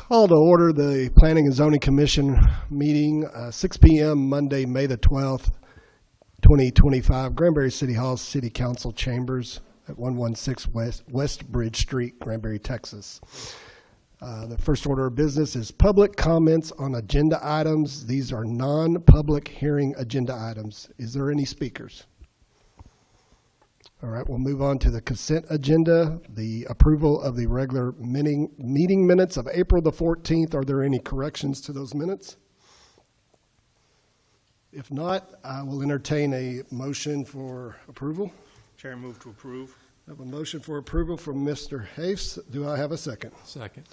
Call to order the Planning and Zoning Commission meeting, 6 p.m. Monday, May the 12th, 2025, Granbury City Hall, City Council Chambers at 116 West Bridge Street, Granbury, Texas. The first order of business is public comments on agenda items. These are non-public hearing agenda items. Is there any speakers? All right, we'll move on to the consent agenda, the approval of the regular meeting minutes of April the 14th. Are there any corrections to those minutes? If not, I will entertain a motion for approval. Chair, move to approve. I have a motion for approval from Mr. Hafes. Do I have a second? Second.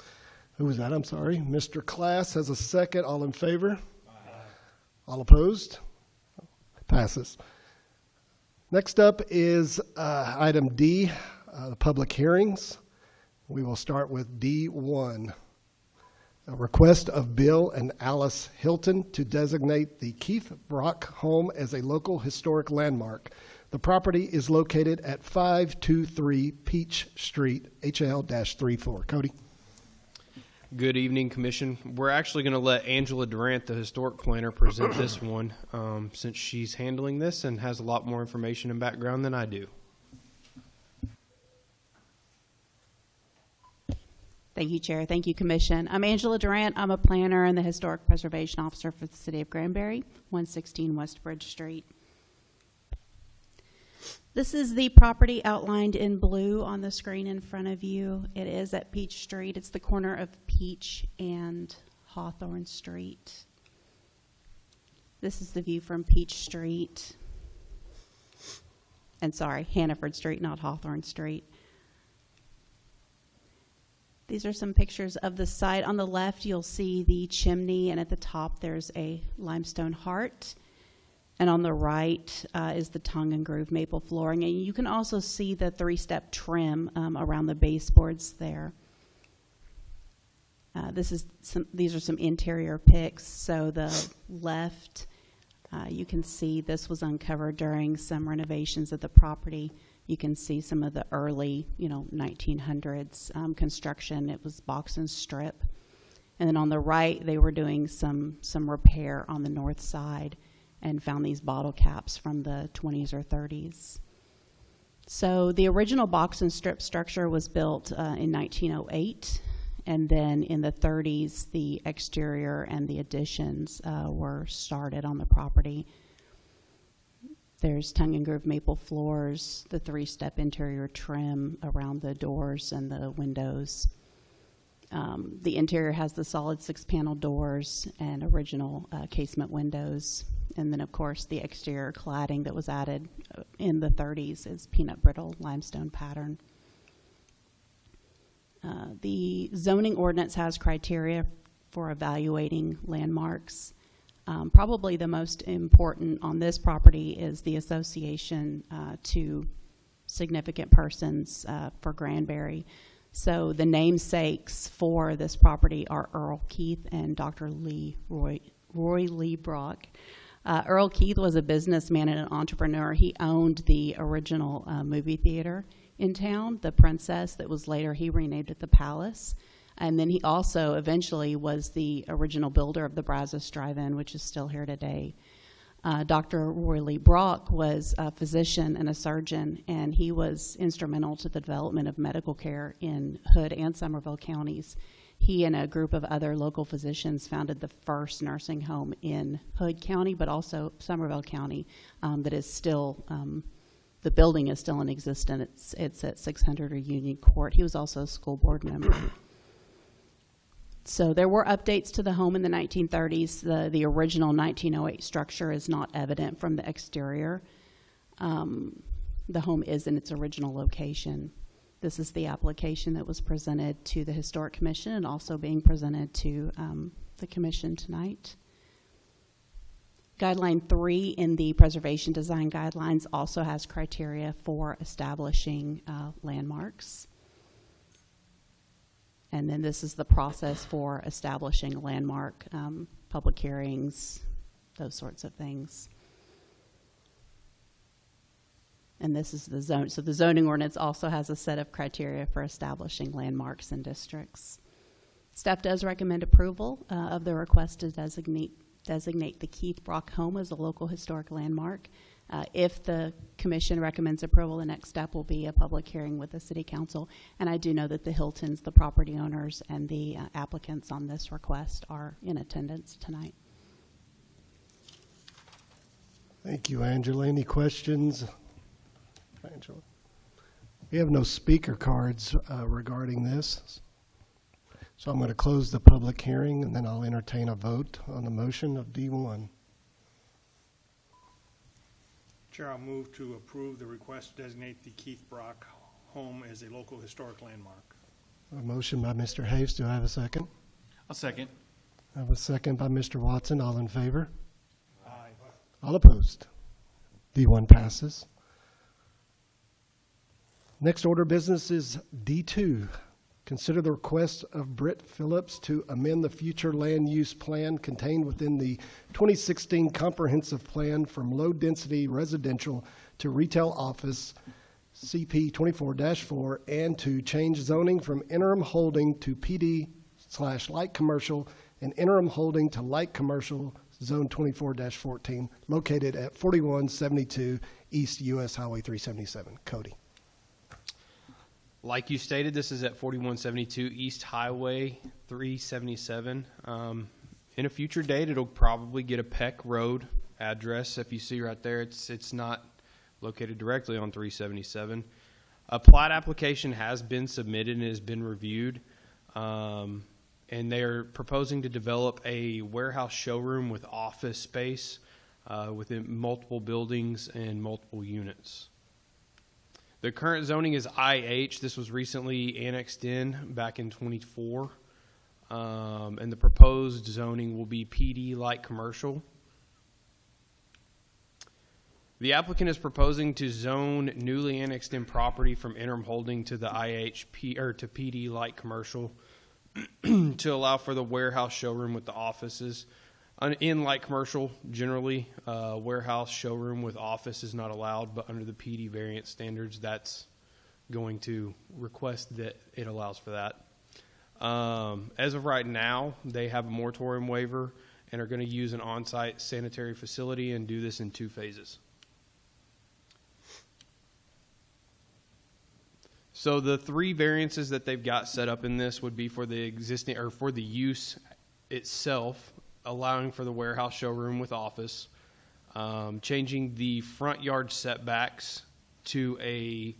Who was that? I'm sorry. Mr. Class has a second. All in favor? Aye. All opposed? Passes. Next up is item D, the public hearings. We will start with D1. A request of Bill and Alice Hilton to designate the Keith Brock home as a local historic landmark. The property is located at 523 Peach Street, HL-34. Cody. Good evening, Commission. We're actually going to let Angela Durant, the historic planner, present this one since she's handling this and has a lot more information and background than I do. Thank you, Chair. Thank you, Commission. I'm Angela Durant. I'm a planner and the Historic Preservation Officer for the City of Granbury, 116 West Bridge Street. This is the property outlined in blue on the screen in front of you. It is at Peach Street. It's the corner of Peach and Hawthorne Street. This is the view from Peach Street. And sorry, Hannaford Street, not Hawthorne Street. These are some pictures of the site. On the left, you'll see the chimney, and at the top, there's a limestone heart. And on the right is the tongue and groove maple flooring. And you can also see the three-step trim around the baseboards there. These are some interior pics. So the left, you can see this was uncovered during some renovations of the property. You can see some of the early, 1900s construction. It was box and strip. And then on the right, they were doing some repair on the north side and found these bottle caps from the 20s or 30s. So the original box and strip structure was built in 1908, and then in the 30s, the exterior and the additions were started on the property. There's tongue and groove maple floors, the three-step interior trim around the doors and the windows. The interior has the solid 6-panel doors and original casement windows. And then, of course, the exterior cladding that was added in the 30s is peanut brittle limestone pattern. The zoning ordinance has criteria for evaluating landmarks. Probably the most important on this property is the association to significant persons for Granbury. So the namesakes for this property are Earl Keith and Dr. Roy Lee Brock. Earl Keith was a businessman and an entrepreneur. He owned the original movie theater in town, the Princess, that was later he renamed it the Palace. And then he also eventually was the original builder of the Brazos Drive-In, which is still here today. Dr. Roy Lee Brock was a physician and a surgeon, and he was instrumental to the development of medical care in Hood and Somerville counties. He and a group of other local physicians founded the first nursing home in Hood County, but also Somerville County, that is still, the building is still in existence. It's at 600 Union Court. He was also a school board member. So there were updates to the home in the 1930s. The original 1908 structure is not evident from the exterior. The home is in its original location. This is the application that was presented to the Historic Commission and also being presented to the Commission tonight. Guideline 3 in the Preservation Design Guidelines also has criteria for establishing landmarks. And then this is the process for establishing a landmark, public hearings, those sorts of things. And this is the zone. So the zoning ordinance also has a set of criteria for establishing landmarks and districts. Staff does recommend approval of the request to designate the Keith Brock home as a local historic landmark. If the commission recommends approval, the next step will be a public hearing with the city council. And I do know that the Hiltons, the property owners, and the applicants on this request are in attendance tonight. Thank you, Angela. Any questions? Angela? We have no speaker cards regarding this. So I'm going to close the public hearing, and then I'll entertain a vote on the motion of D1. Chair, I'll move to approve the request to designate the Keith Brock home as a local historic landmark. A motion by Mr. Hayes. Do I have a second? I'll second. I have a second by Mr. Watson. All in favor? Aye. All opposed? D1 passes. Next order of business is D2. Consider the request of Britt Phillips to amend the future land use plan contained within the 2016 comprehensive plan from low-density residential to retail office, CP 24-4, and to change zoning from interim holding to PD/light commercial and interim holding to light commercial zone 24-14, located at 4172 East US Highway 377. Cody. Like you stated, this is at 4172 East Highway 377. In a future date, it'll probably get a Peck Road address. If you see right there, it's not located directly on 377. A plat application has been submitted and has been reviewed, and they are proposing to develop a warehouse showroom with office space within multiple buildings and multiple units. The current zoning is IH. This was recently annexed in back in 24. And the proposed zoning will be PD light commercial. The applicant is proposing to zone newly annexed in property from interim holding to the IH or to PD light commercial to allow for the warehouse showroom with the offices. In light commercial, generally, warehouse showroom with office is not allowed, but under the PD variant standards, that's going to request that it allows for that. As of right now, they have a moratorium waiver and are going to use an on-site sanitary facility and do this in 2 phases. So the 3 variances that they've got set up in this would be for the existing or for the use itself, allowing for the warehouse showroom with office, changing the front yard setbacks to a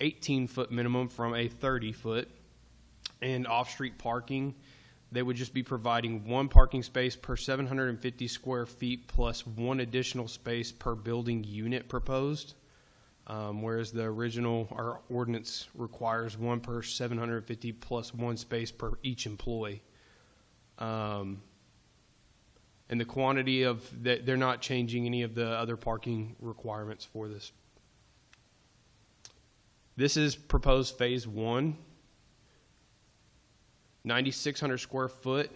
18-foot minimum from a 30-foot, and off-street parking, they would just be providing 1 parking space per 750 square feet plus 1 additional space per building unit proposed, whereas the original, our ordinance requires 1 per 750 plus 1 space per each employee. And the quantity of that, they're not changing any of the other parking requirements for this. This is proposed phase 1, 9,600 square foot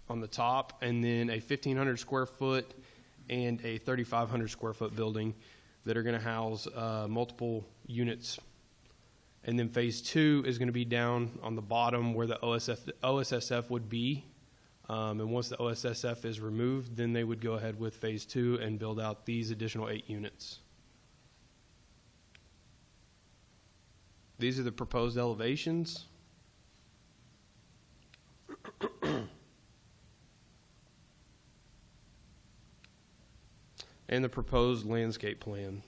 on the top, and then a 1,500 square foot and a 3,500 square foot building that are going to house multiple units. And then phase 2 is going to be down on the bottom where the OSSF would be. And once the OSSF is removed, then they would go ahead with phase 2 and build out these additional 8 units. These are the proposed elevations. And the proposed landscape plan.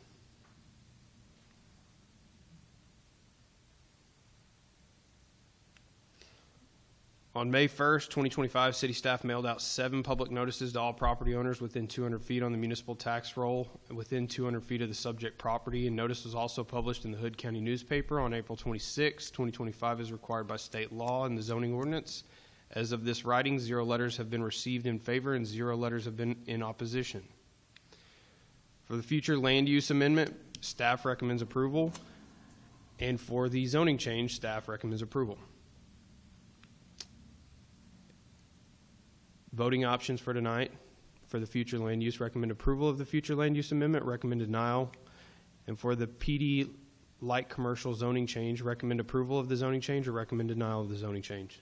On May 1st, 2025, city staff mailed out 7 public notices to all property owners within 200 feet on the municipal tax roll and within 200 feet of the subject property. And notice was also published in the Hood County newspaper on April 26, 2025, as required by state law and the zoning ordinance. As of this writing, 0 letters have been received in favor and 0 letters have been in opposition. For the future land use amendment, staff recommends approval. And for the zoning change, staff recommends approval. Voting options for tonight: for the future land use, recommend approval of the future land use amendment, recommend denial. And for the PD light commercial zoning change. Recommend approval of the zoning change or recommend denial of the zoning change.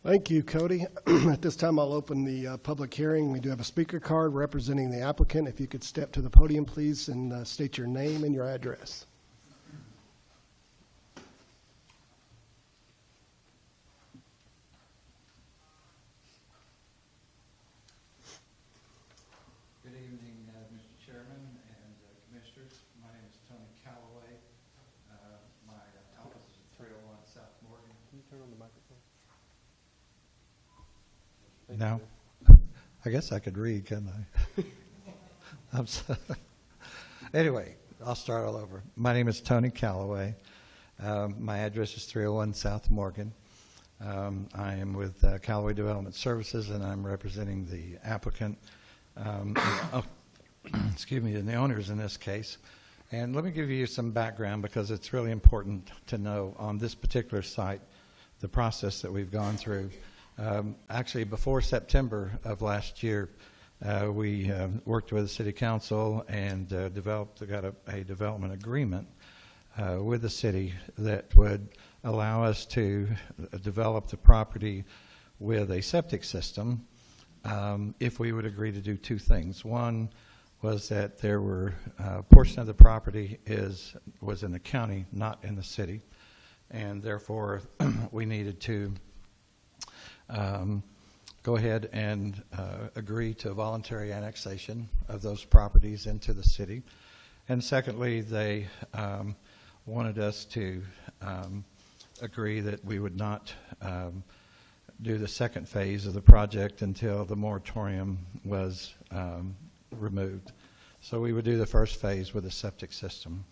Thank you, Cody. At this time, I'll open the public hearing. We do have a speaker card representing the applicant. If you could step to the podium, please, and state your name and your address. Good evening, Mr. Chairman and Commissioners. My name is Tony Callaway. My office is at 301 South Morgan. Can you turn on the microphone? Now, I guess I could read, couldn't I? I'm sorry. Anyway, I'll start all over. My name is Tony Callaway. My address is 301 South Morgan. I am with Callaway Development Services, and I'm representing the applicant, excuse me, and the owners in this case. And let me give you some background because it's really important to know on this particular site the process that we've gone through. Actually, before September of last year, we worked with the City Council and got a development agreement with the city that would allow us to develop the property with a septic system if we would agree to do two things. One was that there were a portion of the property was in the county, not in the city, and therefore we needed to go ahead and agree to a voluntary annexation of those properties into the city. And secondly, they wanted us to agree that we would not do the second phase of the project until the moratorium was removed. So we would do the first phase with a septic system.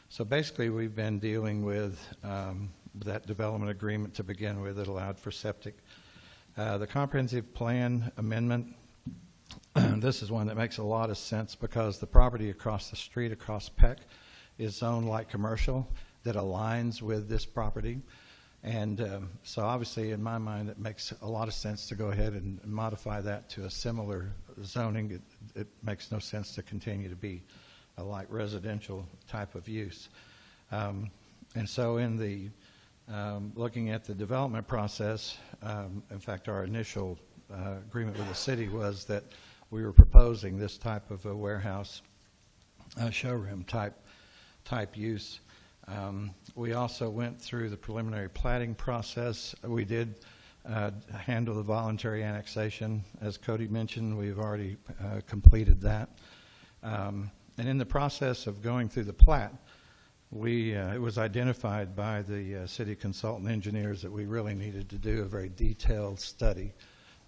So basically we've been dealing with that development agreement to begin with that allowed for septic. The comprehensive plan amendment, this is one that makes a lot of sense because the property across the street, across Peck, is zoned light commercial that aligns with this property. And so obviously in my mind it makes a lot of sense to go ahead and modify that to a similar zoning. It makes no sense to continue to be a light residential type of use. And so in the looking at the development process, in fact, our initial agreement with the city was that we were proposing this type of a warehouse showroom type use. We also went through the preliminary platting process. We did handle the voluntary annexation. As Cody mentioned, we've already completed that. And in the process of going through the plat, it was identified by the city consultant engineers that we really needed to do a very detailed study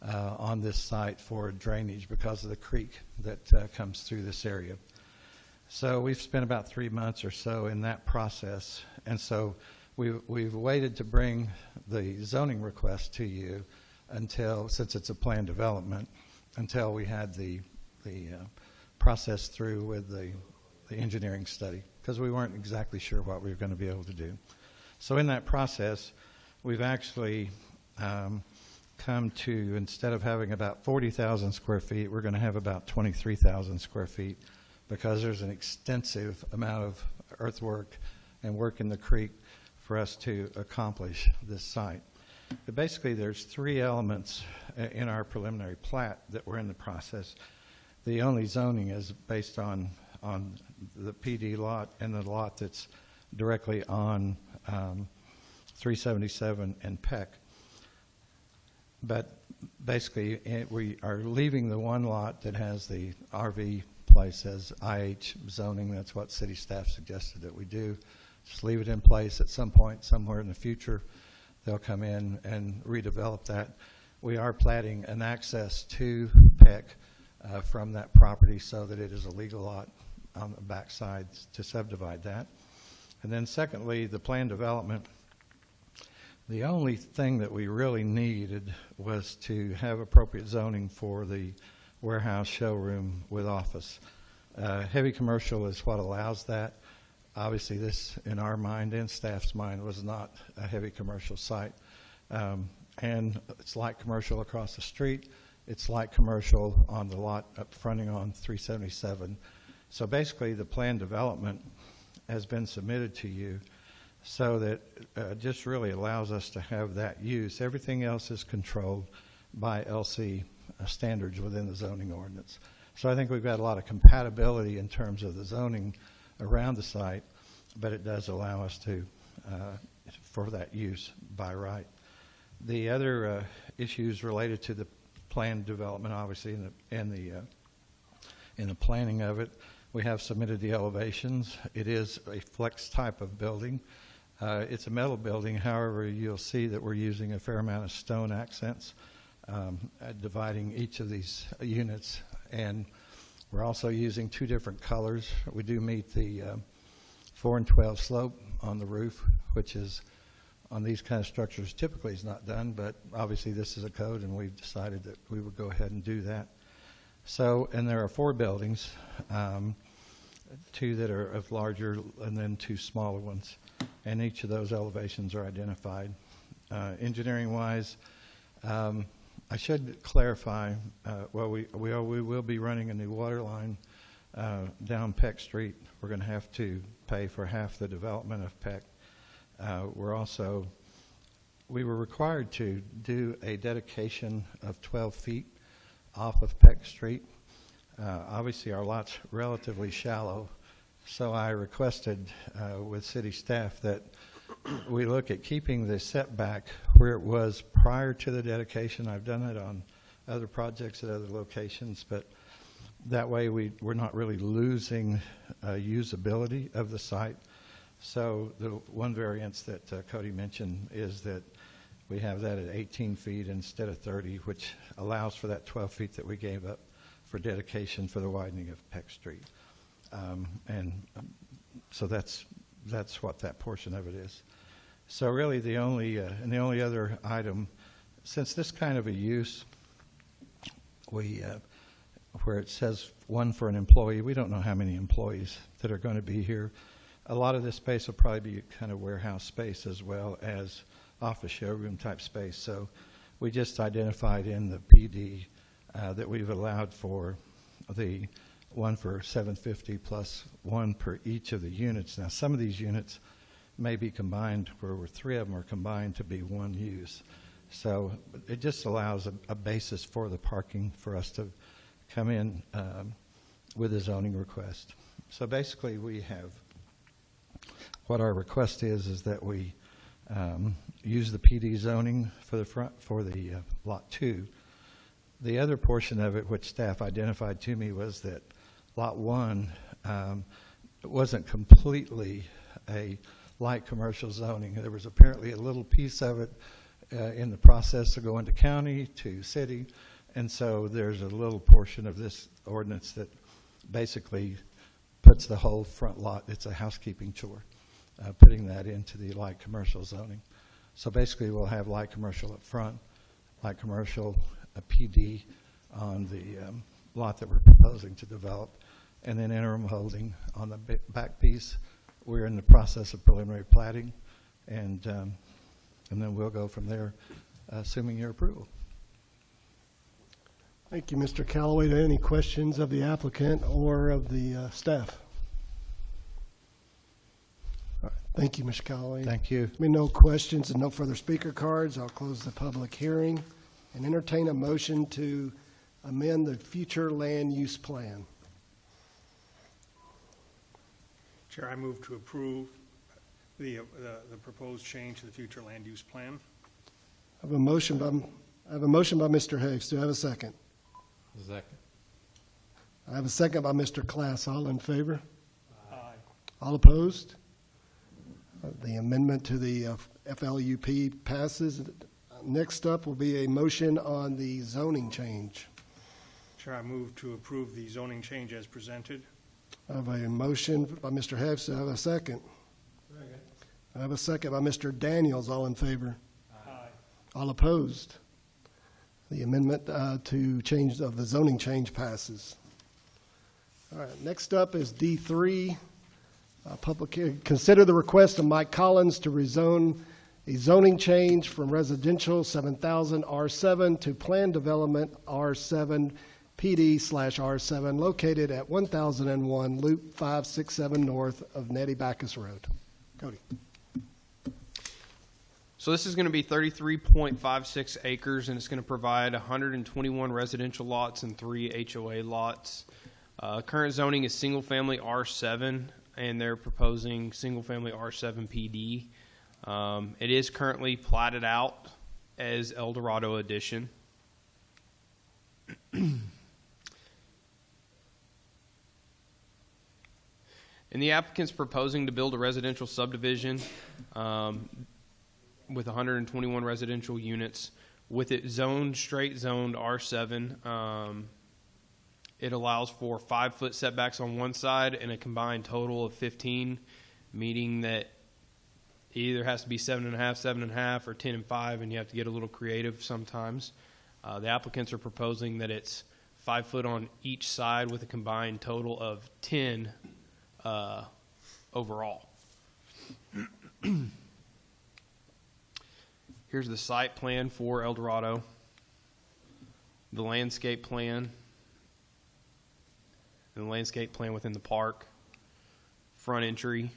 on this site for drainage because of the creek that comes through this area. So we've spent about 3 months or so in that process, and so we've waited to bring the zoning request to you until, since it's a planned development, until we had the process through with the engineering study, because we weren't exactly sure what we were going to be able to do. So in that process, we've actually come to, instead of having about 40,000 square feet, we're going to have about 23,000 square feet because there's an extensive amount of earthwork and work in the creek for us to accomplish this site. But basically, there's 3 elements in our preliminary plat that we're in the process. The only zoning is based on the PD lot and the lot that's directly on 377 and Peck. But basically, we are leaving the one lot that has the RV place as IH zoning. That's what city staff suggested that we do. Just leave it in place. At some point, somewhere in the future, they'll come in and redevelop that. We are platting an access to Peck from that property so that it is a legal lot on the backside to subdivide that. And then secondly, the planned development. The only thing that we really needed was to have appropriate zoning for the warehouse showroom with office. Heavy commercial is what allows that. Obviously this, in our mind and staff's mind, was not a heavy commercial site. And it's light commercial across the street. It's light commercial on the lot up fronting on 377. So basically, the plan development has been submitted to you so that just really allows us to have that use. Everything else is controlled by LC standards within the zoning ordinance. So I think we've got a lot of compatibility in terms of the zoning around the site, but it does allow us to, for that use by right. The other issues related to the plan development, obviously, in the planning of it, we have submitted the elevations. It is a flex type of building. It's a metal building. However, you'll see that we're using a fair amount of stone accents, dividing each of these units. And we're also using 2 different colors. We do meet the 4 and 12 slope on the roof, which is on these kind of structures typically is not done, but obviously this is a code and we've decided that we would go ahead and do that. So, and there are 4 buildings, 2 that are of larger and then 2 smaller ones, and each of those elevations are identified. Engineering wise, I should clarify, well, we will be running a new water line down Peck Street. We're going to have to pay for half the development of Peck. We were required to do a dedication of 12 feet off of Peck Street. Obviously, our lot's relatively shallow, so I requested with city staff that we look at keeping the setback where it was prior to the dedication. I've done it on other projects at other locations, but that way we're not really losing usability of the site. So the one variance that Cody mentioned is that we have that at 18 feet instead of 30, which allows for that 12 feet that we gave up for dedication for the widening of Peck Street. So that's what that portion of it is. So really the only other item, since this kind of a use, where it says 1 for an employee, we don't know how many employees that are going to be here. A lot of this space will probably be kind of warehouse space as well as office showroom type space. So we just identified in the PD that we've allowed for the 1 for 750 plus 1 per each of the units. Now some of these units may be combined, where 3 of them are combined to be 1 use. So it just allows a basis for the parking for us to come in with a zoning request. So basically we have, what our request is that we use the PD zoning for the front, for the lot 2. The other portion of it, which staff identified to me, was that lot 1 wasn't completely a light commercial zoning. There was apparently a little piece of it in the process of going to county to city, and so there's a little portion of this ordinance that basically puts the whole front lot, it's a housekeeping chore, putting that into the light commercial zoning. So basically we'll have light commercial up front, light commercial, a PD on the lot that we're proposing to develop, and then interim holding on the back piece. We're in the process of preliminary plating, and then we'll go from there, assuming your approval. Thank you, Mr. Callaway. Do any questions of the applicant or of the staff? All right. Thank you, Mr. Callaway. Thank you. I mean, no questions and no further speaker cards. I'll close the public hearing and entertain a motion to amend the future land use plan. Chair, I move to approve the proposed change to the future land use plan. I have a motion by Mr. Hicks. Do I have a second? Second. I have a second by Mr. Class. All in favor? Aye. All opposed? The amendment to the FLUP passes. Next up will be a motion on the zoning change. Chair, I move to approve the zoning change as presented. I have a motion by Mr. Hicks. Do I have a second? Second. I have a second by Mr. Daniels. All in favor? Aye. All opposed? The amendment to change of the zoning change passes. All right, next up is D3, consider the request of Mike Collins to rezone a zoning change from residential 7,000 R7 to planned development R7 PD/R7 located at 1001 Loop 567 north of Nettie Backus Road. Cody. So this is going to be 33.56 acres, and it's going to provide 121 residential lots and 3 HOA lots. Current zoning is single-family R7, and they're proposing single-family R7 PD. It is currently platted out as El Dorado Edition. And the applicant's proposing to build a residential subdivision with 121 residential units. With it straight zoned R7, it allows for 5-foot setbacks on one side and a combined total of 15, meaning that it either has to be 7.5, 7.5, or 10 and 5, and you have to get a little creative sometimes. The applicants are proposing that it's 5 foot on each side with a combined total of 10 overall. Here's the site plan for El Dorado, the landscape plan, and the landscape plan within the park, front entry.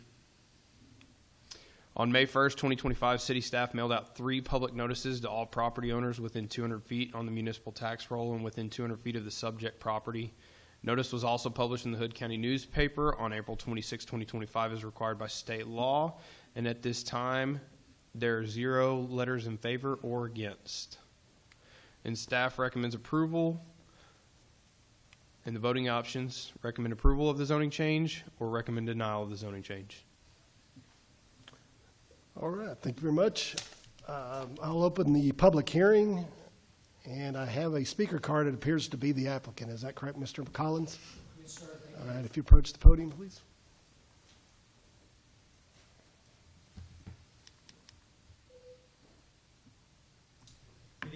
On May 1st, 2025, city staff mailed out 3 public notices to all property owners within 200 feet on the municipal tax roll and within 200 feet of the subject property. Notice was also published in the Hood County newspaper on April 26, 2025 as required by state law. And at this time, there are 0 letters in favor or against. And staff recommends approval. And the voting options recommend approval of the zoning change or recommend denial of the zoning change. All right, thank you very much. I'll open the public hearing, and I have a speaker card. It appears to be the applicant. Is that correct, Mr. Collins? Yes, sir. All right, if you approach the podium, please. Good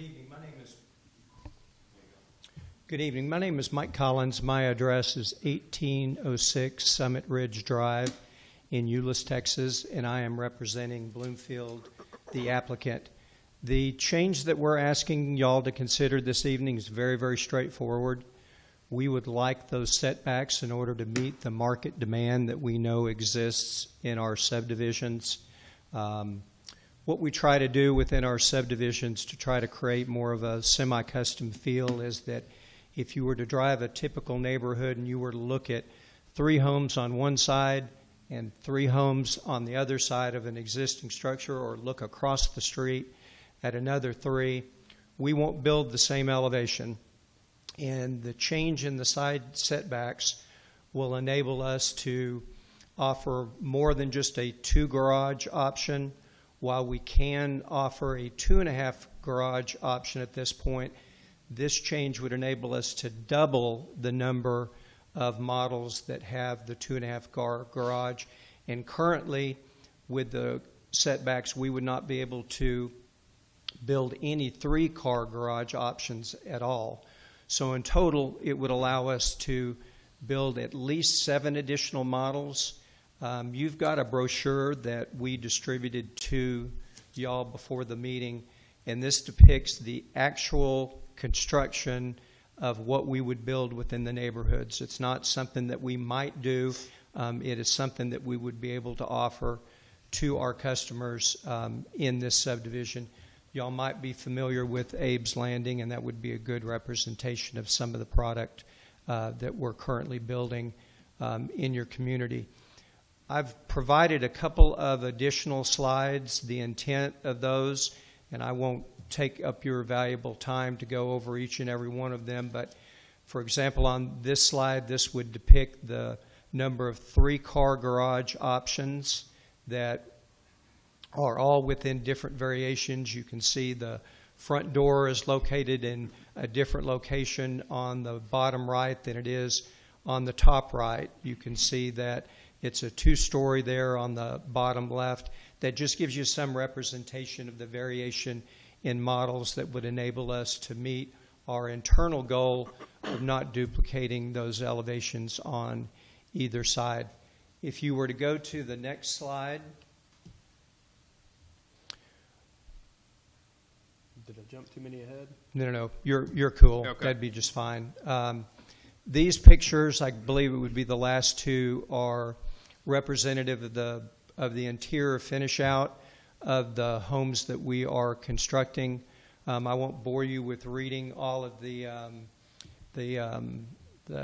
evening. My name is Mike Collins. My address is 1806 Summit Ridge Drive in Euless, Texas, and I am representing Bloomfield, the applicant. The change that we're asking y'all to consider this evening is very, very straightforward. We would like those setbacks in order to meet the market demand that we know exists in our subdivisions. What we try to do within our subdivisions to try to create more of a semi-custom feel is that if you were to drive a typical neighborhood and you were to look at 3 homes on one side and 3 homes on the other side of an existing structure, or look across the street at another 3, we won't build the same elevation. And the change in the side setbacks will enable us to offer more than just a 2 garage option. While we can offer a 2.5 garage option at this point, this change would enable us to double the number of models that have the 2.5 garage. And currently, with the setbacks, we would not be able to build any 3-car garage options at all. So in total, it would allow us to build at least 7 additional models. You've got a brochure that we distributed to y'all before the meeting, and this depicts the actual construction of what we would build within the neighborhoods. It's not something that we might do. It is something that we would be able to offer to our customers in this subdivision. Y'all might be familiar with Abe's Landing, and that would be a good representation of some of the product that we're currently building in your community. I've provided a couple of additional slides, the intent of those, and I won't take up your valuable time to go over each and every one of them, but for example, on this slide, this would depict the number of 3-car garage options that are all within different variations. You can see the front door is located in a different location on the bottom right than it is on the top right. You can see that it's a 2-story there on the bottom left. That just gives you some representation of the variation in models that would enable us to meet our internal goal of not duplicating those elevations on either side. If you were to go to the next slide, Did I jump too many ahead? No. You're cool. Okay. That'd be just fine. These pictures, I believe it would be the last two, are representative of the interior finish out of the homes that we are constructing. I won't bore you with reading all of the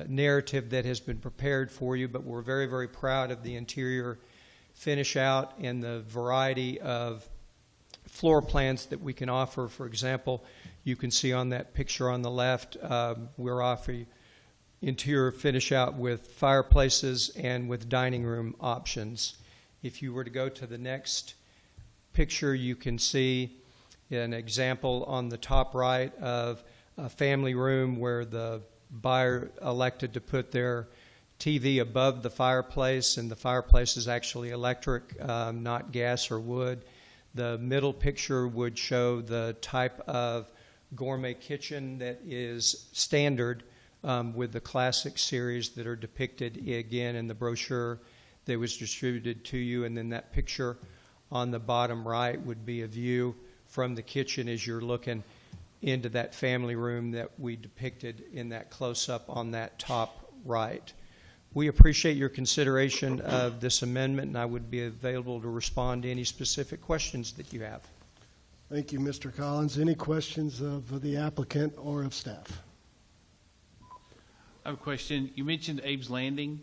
narrative that has been prepared for you, but we're very, very proud of the interior finish out and the variety of floor plans that we can offer. For example, you can see on that picture on the left, we're offering interior finish out with fireplaces and with dining room options. If you were to go to the next picture, you can see an example on the top right of a family room where the buyer elected to put their TV above the fireplace, and the fireplace is actually electric, not gas or wood. The middle picture would show the type of gourmet kitchen that is standard with the classic series that are depicted again in the brochure that was distributed to you. And then that picture on the bottom right would be a view from the kitchen as you're looking into that family room that we depicted in that close-up on that top right. We appreciate your consideration of this amendment, and I would be available to respond to any specific questions that you have. Thank you, Mr. Collins. Any questions of the applicant or of staff? I have a question. You mentioned Abe's Landing.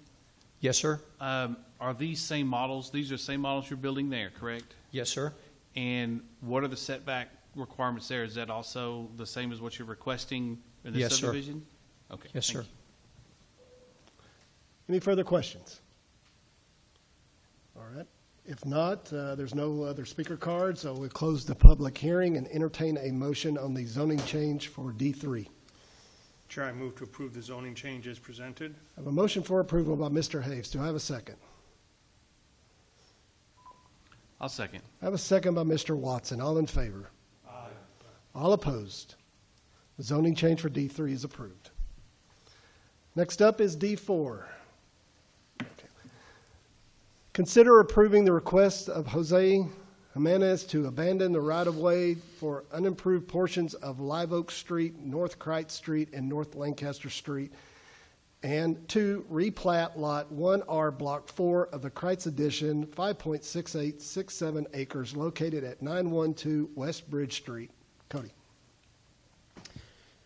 Yes, sir. Are these same models? These are the same models you're building there, correct? Yes, sir. And what are the setback requirements there? Is that also the same as what you're requesting in the Yes, sir. subdivision? Okay. Yes, thank sir. you. Any further questions? All right. If not, there's no other speaker cards, so we'll close the public hearing and entertain a motion on the zoning change for D3. Chair, I move to approve the zoning change as presented. I have a motion for approval by Mr. Haves. Do I have a second? I'll second. I have a second by Mr. Watson. All in favor? Aye. All opposed? The zoning change for D3 is approved. Next up is D4. Okay. Consider approving the request of Jose Jimenez to abandon the right-of-way for unimproved portions of Live Oak Street, North Crite Street, and North Lancaster Street, and to replat Lot 1R, Block 4 of the Crites Addition, 5.6867 acres, located at 912 West Bridge Street. Cody.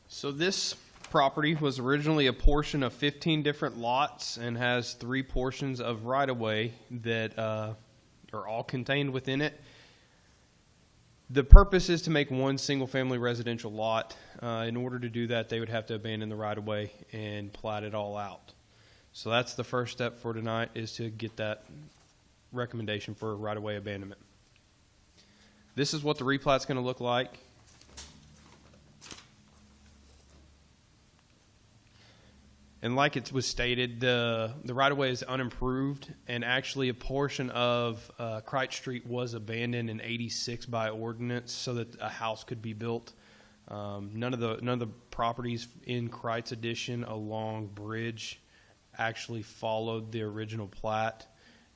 So this property was originally a portion of 15 different lots and has 3 portions of right-of-way that are all contained within it. The purpose is to make one single-family residential lot. In order to do that, they would have to abandon the right-of-way and plat it all out. So that's the first step for tonight, is to get that recommendation for right-of-way abandonment. This is what the replat's going to look like. And like it was stated, the right-of-way is unimproved, and actually a portion of Crite Street was abandoned in '86 by ordinance so that a house could be built. None of the properties in Crites Addition along Bridge actually followed the original plat,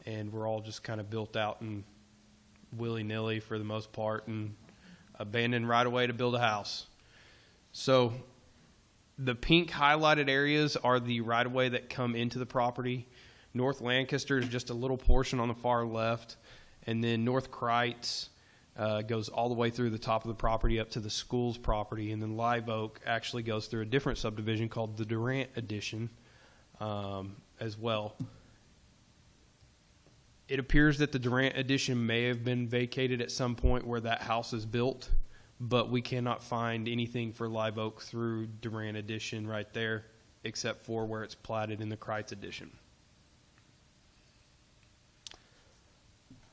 and were all just kind of built out and willy-nilly for the most part, and abandoned right-of-way to build a house. So the pink highlighted areas are the right-of-way that come into the property. North Lancaster is just a little portion on the far left, and then North Crites goes all the way through the top of the property up to the school's property, and then Live Oak actually goes through a different subdivision called the Durant Addition as well. It appears that the Durant Addition may have been vacated at some point where that house is built, but we cannot find anything for Live Oak through Durant Addition right there, except for where it's platted in the Crites Addition.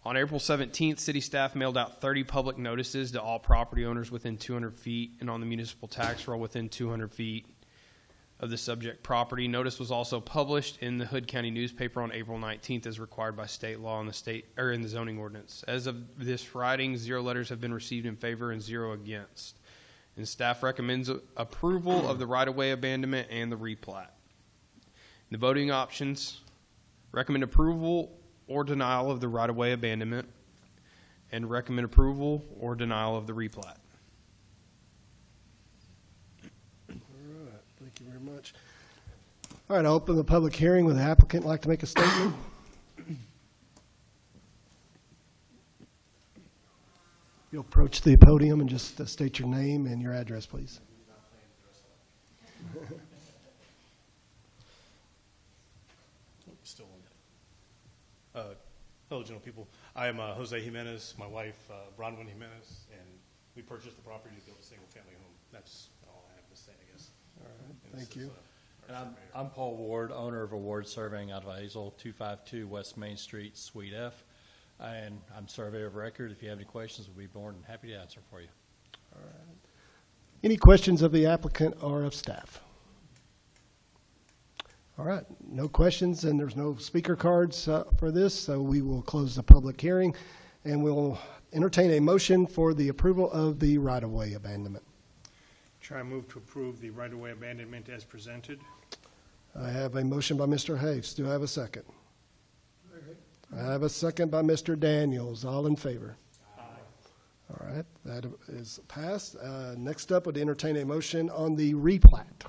On April 17th, city staff mailed out 30 public notices to all property owners within 200 feet and on the municipal tax roll within 200 feet of the subject property. Notice was also published in the Hood County newspaper on April 19th as required by state law in the zoning ordinance. As of this writing, 0 letters have been received in favor and 0 against. And staff recommends approval of the right-of-way abandonment and the replat. The voting options: recommend approval or denial of the right-of-way abandonment, and recommend approval or denial of the replat. you very much. All right, I'll open the public hearing. Would the applicant like to make a statement? You'll approach the podium and just state your name and your address, please. Still on. Hello, gentle people. I am Jose Jimenez, my wife, Bronwyn Jimenez, and we purchased the property to build a single-family home. That's all I have to say, I guess. All right, And thank this is, you. And I'm Paul Ward, owner of Award Surveying out of Hazel, 252 West Main Street, Suite F. And I'm surveyor of record. If you have any questions, we'll be more than happy to answer for you. Any questions of the applicant or of staff? All right, no questions, and there's no speaker cards for this, so we will close the public hearing, and we'll entertain a motion for the approval of the right-of-way abandonment. Chair, I move to approve the right-of-way abandonment as presented. I have a motion by Mr. Haves. Do I have a second? I have a second by Mr. Daniels. All in favor? Aye. All right, that is passed. Next up, would entertain a motion on the replat.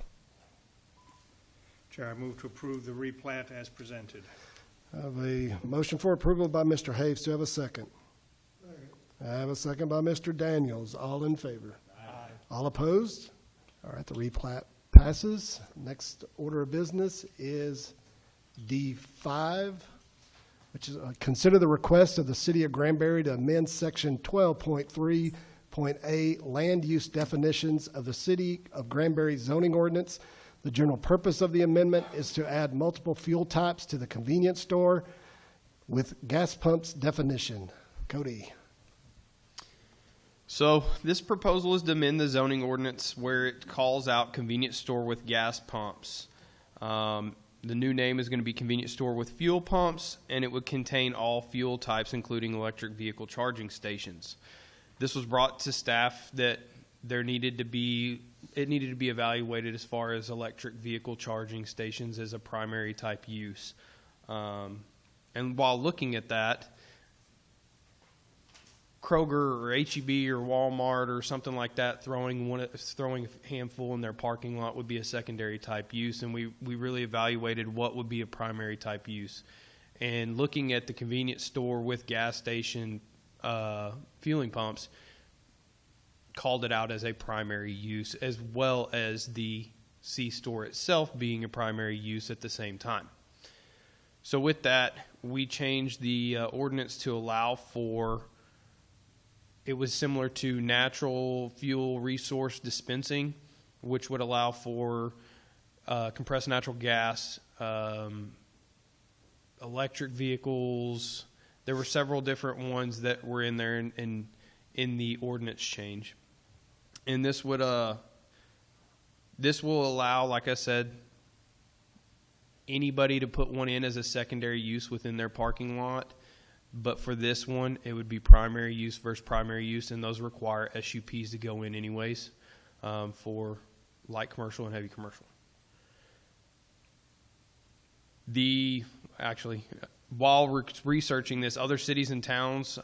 Chair, I move to approve the replat as presented. I have a motion for approval by Mr. Haves. Do I have a second? I have a second by Mr. Daniels. All in favor? Aye. All opposed? All right, the replat passes. Next order of business is D5, which is consider the request of the City of Granbury to amend Section 12.3.A land use definitions of the City of Granbury zoning ordinance. The general purpose of the amendment is to add multiple fuel types to the convenience store with gas pumps definition. Cody. So this proposal is to amend the zoning ordinance where it calls out convenience store with gas pumps. The new name is going to be convenience store with fuel pumps, and it would contain all fuel types, including electric vehicle charging stations. This was brought to staff that it needed to be evaluated as far as electric vehicle charging stations as a primary type use. And while looking at that, Kroger or H-E-B or Walmart or something like that throwing a handful in their parking lot would be a secondary type use, and we really evaluated what would be a primary type use. And looking at the convenience store with gas station fueling pumps, called it out as a primary use, as well as the C-store itself being a primary use at the same time. So with that, we changed the ordinance to allow for, it was similar to natural fuel resource dispensing, which would allow for compressed natural gas, electric vehicles. There were several different ones that were in there in the ordinance change. And this would this will allow, like I said, anybody to put one in as a secondary use within their parking lot. But for this one, it would be primary use versus primary use, and those require SUPs to go in anyways for light commercial and heavy commercial. While researching this, other cities and towns,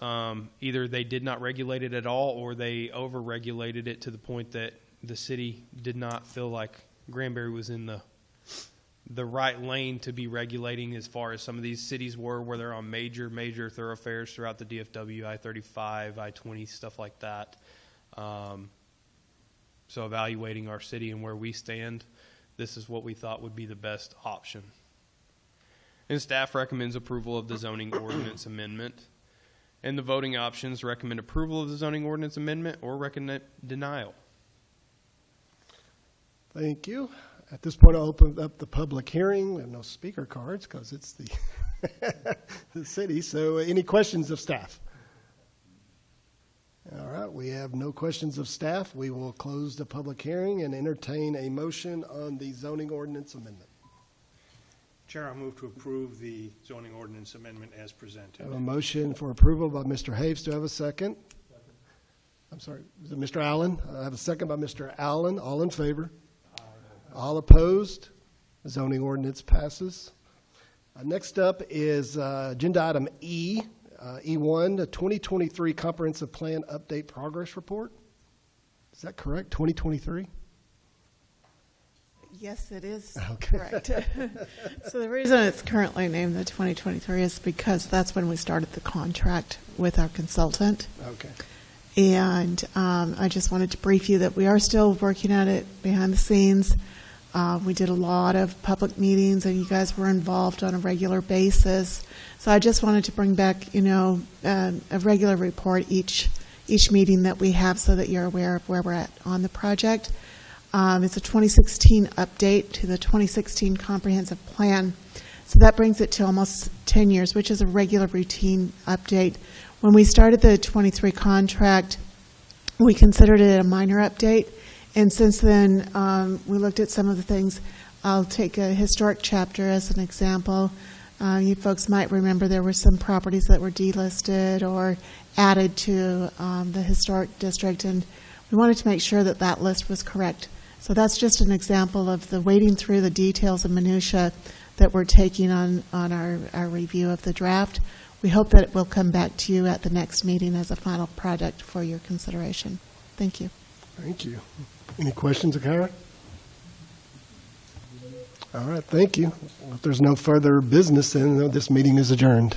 either they did not regulate it at all or they over-regulated it to the point that the city did not feel like Granbury was in the right lane to be regulating as far as some of these cities were, where they're on major thoroughfares throughout the DFW, I-35, I-20, stuff like that. So evaluating our city and where we stand, this is what we thought would be the best option. And staff recommends approval of the zoning ordinance amendment. And the voting options recommend approval of the zoning ordinance amendment or recommend denial. Thank you. At this point, I'll open up the public hearing. We have no speaker cards because it's the city. So any questions of staff? All right, we have no questions of staff. We will close the public hearing and entertain a motion on the zoning ordinance amendment. Chair, I move to approve the zoning ordinance amendment as presented. I have a motion for approval by Mr. Haves. Do I have a second? I'm sorry, is it Mr. Allen? I have a second by Mr. Allen. All in favor? Aye. All opposed? The zoning ordinance passes. Next up is agenda item E, E1, the 2023 Comprehensive Plan Update Progress Report. Is that correct, 2023? Yes, it is Okay. correct. So the reason it's currently named the 2023 is because that's when we started the contract with our consultant. Okay. And I just wanted to brief you that we are still working at it behind the scenes. We did a lot of public meetings, and you guys were involved on a regular basis. So I just wanted to bring back, a regular report each meeting that we have, so that you're aware of where we're at on the project. It's a 2016 update to the 2016 comprehensive plan. So that brings it to almost 10 years, which is a regular routine update. When we started the 23 contract, we considered it a minor update. And since then, we looked at some of the things. I'll take a historic chapter as an example. You folks might remember there were some properties that were delisted or added to the historic district, and we wanted to make sure that that list was correct. So that's just an example of the wading through the details and minutia that we're taking on our review of the draft. We hope that it will come back to you at the next meeting as a final product for your consideration. Thank you. Thank you. Any questions of Karen? All right, thank you. If there's no further business, then this meeting is adjourned.